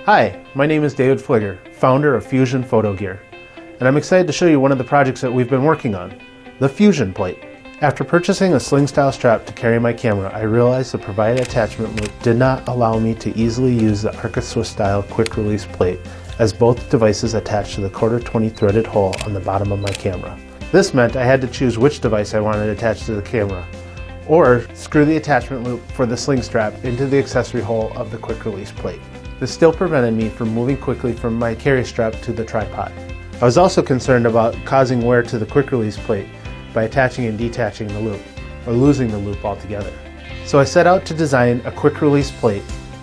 Hi, my name is David Fligger, founder of Fusion Photo Gear, and I'm excited to show you one of the projects that we've been working on, the Fusion Plate. After purchasing a sling style strap to carry my camera, I realized the provided attachment loop did not allow me to easily use the Accessory style quick release plate, as both devices attached to the 1/4-20 threaded hole on the bottom of my camera. This meant I had to choose which device I wanted attached to the camera, or screw the attachment loop for the sling strap into the accessory hole of the quick release plate. This still prevented me from moving quickly from my carry strap to the tripod. I was also concerned about causing wear to the quick release plate by attaching and detaching the loop, or losing the loop altogether. So I set out to design a quick release plate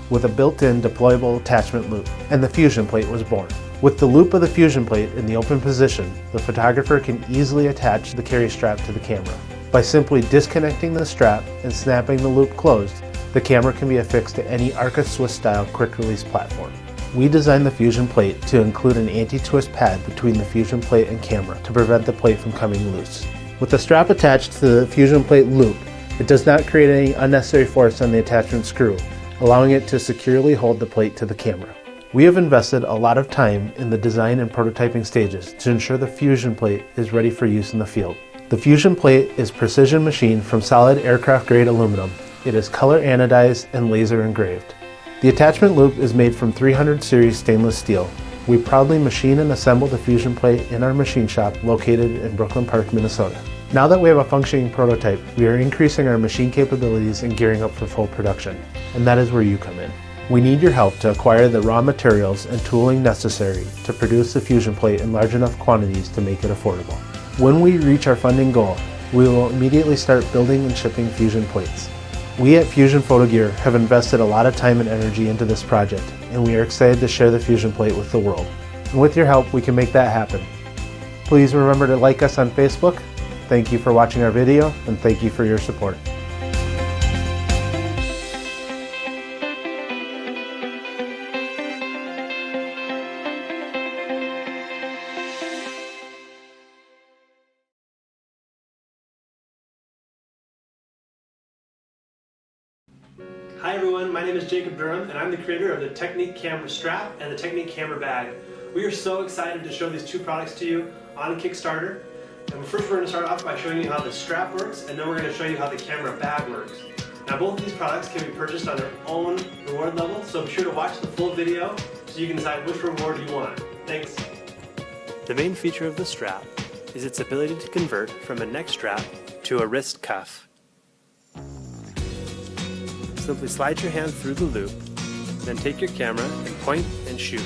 with a built-in deployable attachment loop, and the Fusion Plate was born. With the loop of the Fusion Plate in the open position, the photographer can easily attach the carry strap to the camera. By simply disconnecting the strap and snapping the loop closed, the camera can be affixed to any Swiss style quick release platform. We designed the Fusion Plate to include an anti-twist pad between the Fusion Plate and camera to prevent the plate from coming loose. With the strap attached to the Fusion Plate loop, it does not create any unnecessary force on the attachment screw, allowing it to securely hold the plate to the camera. We have invested a lot of time in the design and prototyping stages to ensure the Fusion Plate is ready for use in the field. The Fusion Plate is precision machined from solid aircraft grade aluminum. It is color anodized and laser engraved. The attachment loop is made from 300 series stainless steel. We proudly machine and assemble the Fusion Plate in our machine shop located in Brooklyn Park, Minnesota. Now that we have a functioning prototype, we are increasing our machine capabilities and gearing up for full production, and that is where you come in. We need your help to acquire the raw materials and tooling necessary to produce the Fusion Plate in large enough quantities to make it affordable. When we reach our funding goal, we will immediately start building and shipping Fusion Plates. We at Fusion Photo Gear have invested a lot of time and energy into this project, and we are excited to share the Fusion Plate with the world. And with your help, we can make that happen. Please remember to like us on Facebook. Thank you for watching our video, and thank you for your support. Hi everyone, my name is Jacob Durham and I'm the creator of the Tekniq camera strap and the Tekniq camera bag. We are so excited to show these two products to you on Kickstarter. And first we're going to start off by showing you how the strap works, and then we're going to show you how the camera bag works. Now both of these products can be purchased on their own reward level, so be sure to watch the full video so you can decide which reward you want. Thanks. The main feature of the strap is its ability to convert from a neck strap to a wrist cuff. Simply slide your hand through the loop, then take your camera and point and shoot.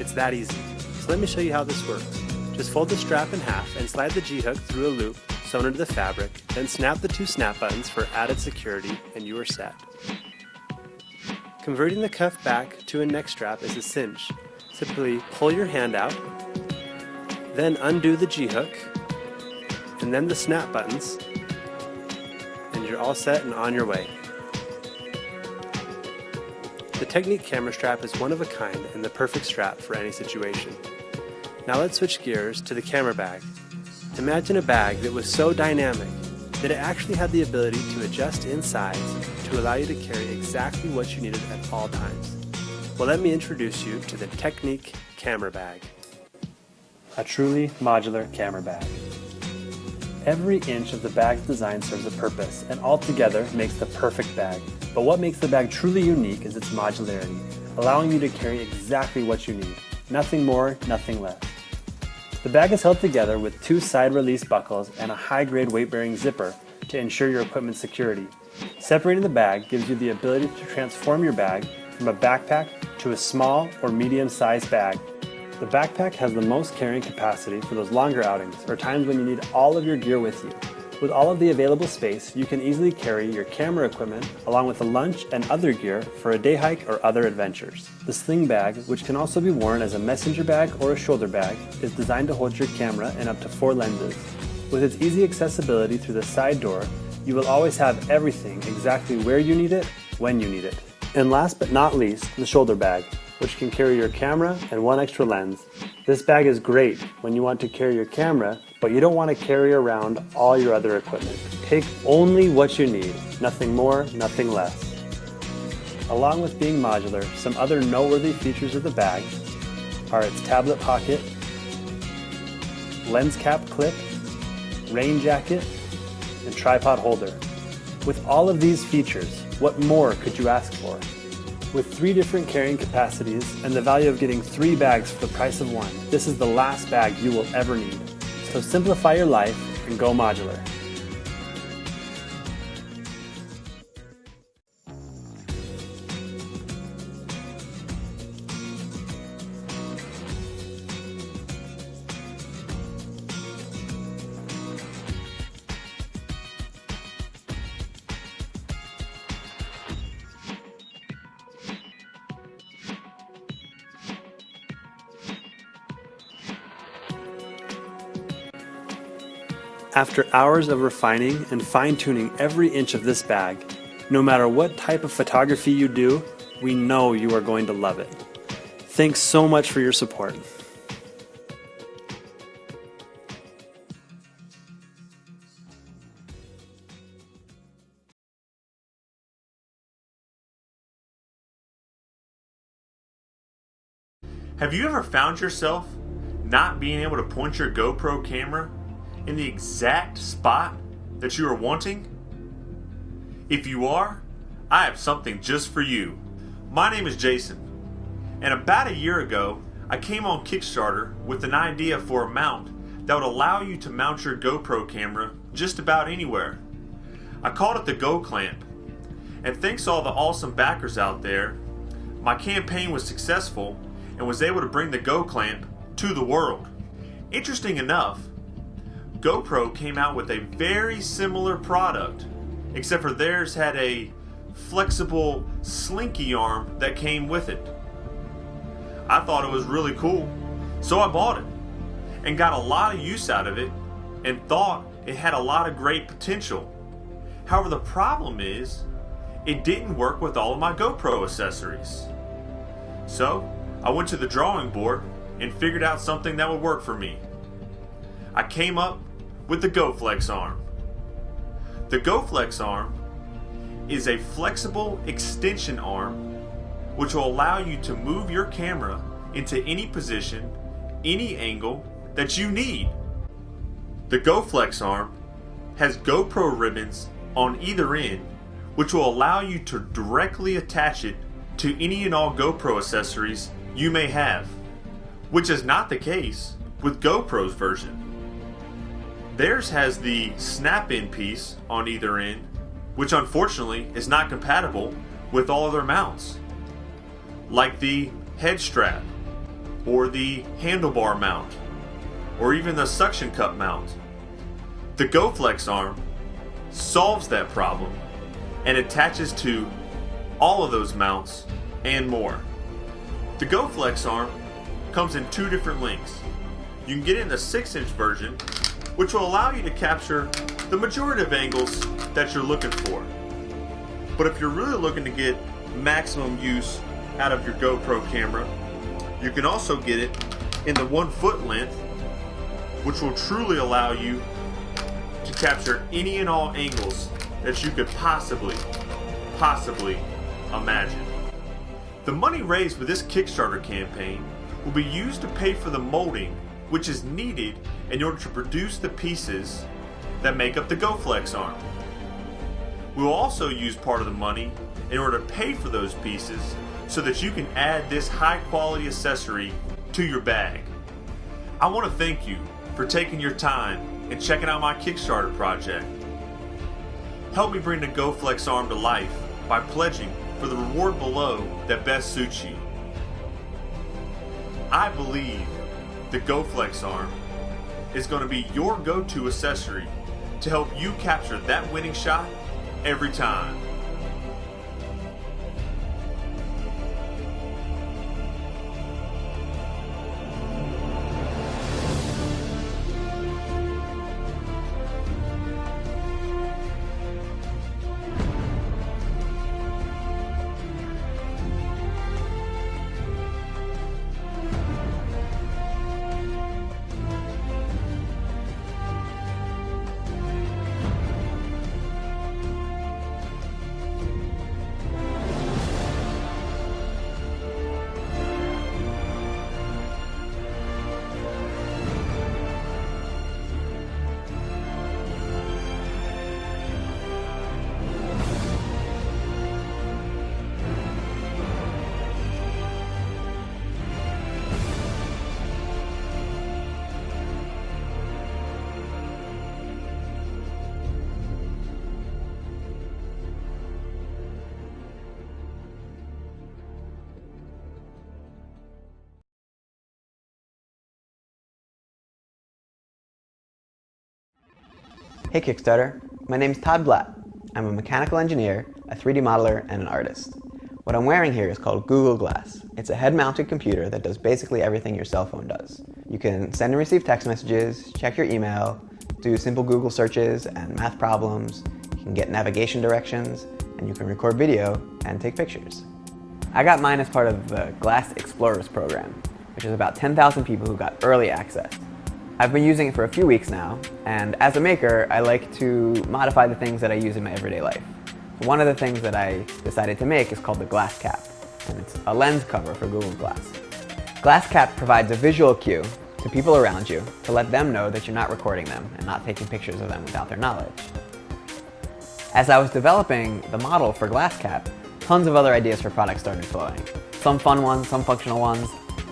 It's that easy. So let me show you how this works. Just fold the strap in half and slide the G-hook through a loop sewn into the fabric, then snap the two snap buttons for added security and you are set. Converting the cuff back to a neck strap is a cinch. Simply pull your hand out, then undo the G-hook, and then the snap buttons, and you're all set and on your way. The Tekniq camera strap is one of a kind and the perfect strap for any situation. Now let's switch gears to the camera bag. Imagine a bag that was so dynamic that it actually had the ability to adjust in size to allow you to carry exactly what you needed at all times. Well, let me introduce you to the Tekniq camera bag. A truly modular camera bag. Every inch of the bag's design serves a purpose, and altogether makes the perfect bag. But what makes the bag truly unique is its modularity, allowing you to carry exactly what you need. Nothing more, nothing less. The bag is held together with two side release buckles and a high-grade weight-bearing zipper to ensure your equipment's security. Separating the bag gives you the ability to transform your bag from a backpack to a small or medium-sized bag. The backpack has the most carrying capacity for those longer outings or times when you need all of your gear with you. With all of the available space, you can easily carry your camera equipment along with a lunch and other gear for a day hike or other adventures. The Sling bag, which can also be worn as a messenger bag or a shoulder bag, is designed to hold your camera and up to 4 lenses. With its easy accessibility through the side door, you will always have everything exactly where you need it, when you need it. And last but not least, the shoulder bag, which can carry your camera and 1 extra lens. This bag is great when you want to carry your camera, but you don't want to carry around all your other equipment. Take only what you need, nothing more, nothing less. Along with being modular, some other noteworthy features of the bag are its tablet pocket, lens cap clip, rain jacket, and tripod holder. With all of these features, what more could you ask for? With 3 different carrying capacities and the value of getting 3 bags for the price of 1, this is the last bag you will ever need. So simplify your life and go modular. After hours of refining and fine-tuning every inch of this bag, no matter what type of photography you do, we know you are going to love it. Thanks so much for your support. Have you ever found yourself not being able to point your GoPro camera in the exact spot that you are wanting? If you are, I have something just for you. My name is Jason, and about a year ago, I came on Kickstarter with an idea for a mount that would allow you to mount your GoPro camera just about anywhere. I called it the GoClamp, and thanks to all the awesome backers out there, my campaign was successful and was able to bring the GoClamp to the world. Interesting enough, GoPro came out with a very similar product, except for theirs had a flexible slinky arm that came with it. I thought it was really cool, so I bought it and got a lot of use out of it and thought it had a lot of great potential. However, the problem is it didn't work with all of my GoPro accessories. So I went to the drawing board and figured out something that would work for me. I came up with the GoFlex Arm. The GoFlex Arm is a flexible extension arm which will allow you to move your camera into any position, any angle that you need. The GoFlex Arm has GoPro ribbons on either end which will allow you to directly attach it to any and all GoPro accessories you may have, which is not the case with GoPro's version. Theirs has the snap-in piece on either end, which unfortunately is not compatible with all other mounts, like the head strap, or the handlebar mount, or even the suction cup mount. The GoFlex Arm solves that problem and attaches to all of those mounts and more. The GoFlex Arm comes in 2 different lengths. You can get it in the 6-inch version, which will allow you to capture the majority of angles that you're looking for. But if you're really looking to get maximum use out of your GoPro camera, you can also get it in the 1-foot length, which will truly allow you to capture any and all angles that you could possibly imagine. The money raised with this Kickstarter campaign will be used to pay for the molding which is needed in order to produce the pieces that make up the GoFlex Arm. We will also use part of the money in order to pay for those pieces so that you can add this high quality accessory to your bag. I want to thank you for taking your time and checking out my Kickstarter project. Help me bring the GoFlex Arm to life by pledging for the reward below that best suits you. I believe the GoFlex Arm is going to be your go-to accessory to help you capture that winning shot every time. Hey Kickstarter, my name's Todd Blatt. I'm a mechanical engineer, a 3D modeler, and an artist. What I'm wearing here is called Google Glass. It's a head-mounted computer that does basically everything your cell phone does. You can send and receive text messages, check your email, do simple Google searches and math problems, you can get navigation directions, and you can record video and take pictures. I got mine as part of the Glass Explorers program, which is about 10,000 people who got early access. I've been using it for a few weeks now, and as a maker, I like to modify the things that I use in my everyday life. One of the things that I decided to make is called the GlassKap, and it's a lens cover for Google Glass. GlassKap provides a visual cue to people around you to let them know that you're not recording them and not taking pictures of them without their knowledge. As I was developing the model for GlassKap, tons of other ideas for products started flowing. Some fun ones, some functional ones.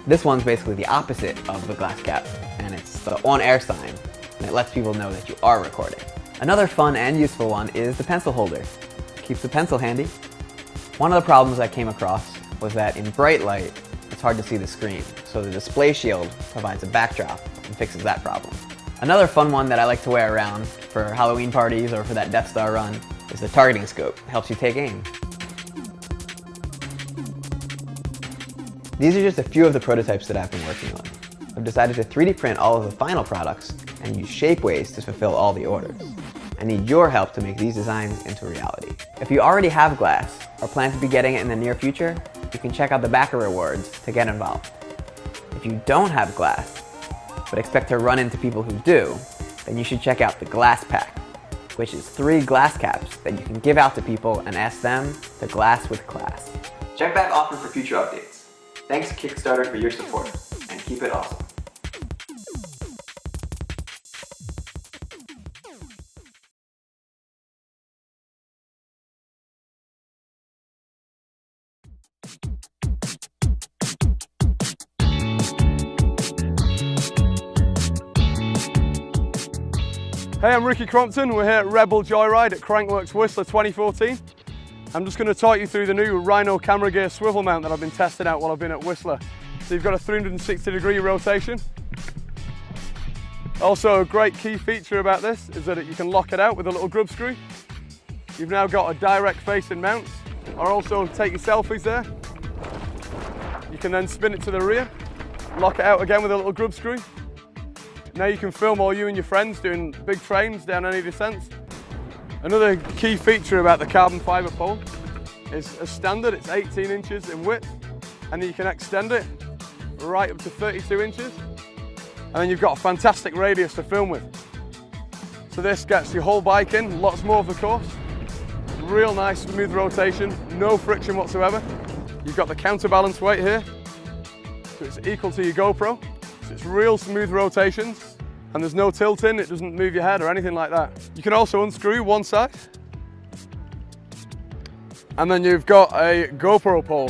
This one's basically the opposite of the GlassKap, and it's the on-air sign, and it lets people know that you are recording. Another fun and useful one is the pencil holder. Keeps the pencil handy. One of the problems I came across was that in bright light, it's hard to see the screen, so the display shield provides a backdrop and fixes that problem. Another fun one that I like to wear around for Halloween parties or for that Death Star run is the targeting scope. It helps you take aim. These are just a few of the prototypes that I've been working on. I've decided to 3D print all of the final products and use shapeways to fulfill all the orders. I need your help to make these designs into reality. If you already have glass or plan to be getting it in the near future, you can check out the backer rewards to get involved. If you don't have glass, but expect to run into people who do, then you should check out the Glass Pack, which is 3 glass caps that you can give out to people and ask them to glass with class. Check back often for future updates. Thanks Kickstarter for your support, and keep it awesome. Hey, I'm Ricky Crompton. We're here at Rebel Joyride at Crankworx Whistler 2014. I'm just going to talk you through the new Rhino camera gear swivel mount that I've been testing out while I've been at Whistler. So you've got a 360-degree rotation. Also, a great key feature about this is that you can lock it out with a little grub screw. You've now got a direct facing mount, or also take your selfies there. You can then spin it to the rear, lock it out again with a little grub screw. Now you can film all you and your friends doing big trains down any descents. Another key feature about the carbon fibre pole is, as standard, it's 18 inches in width, and then you can extend it right up to 32 inches. And then you've got a fantastic radius to film with. So this gets your whole bike in, lots more of the course. Real nice smooth rotation, no friction whatsoever. You've got the counterbalance weight here, so it's equal to your GoPro. So it's real smooth rotations, and there's no tilting, it doesn't move your head or anything like that. You can also unscrew one side, and then you've got a GoPro pole.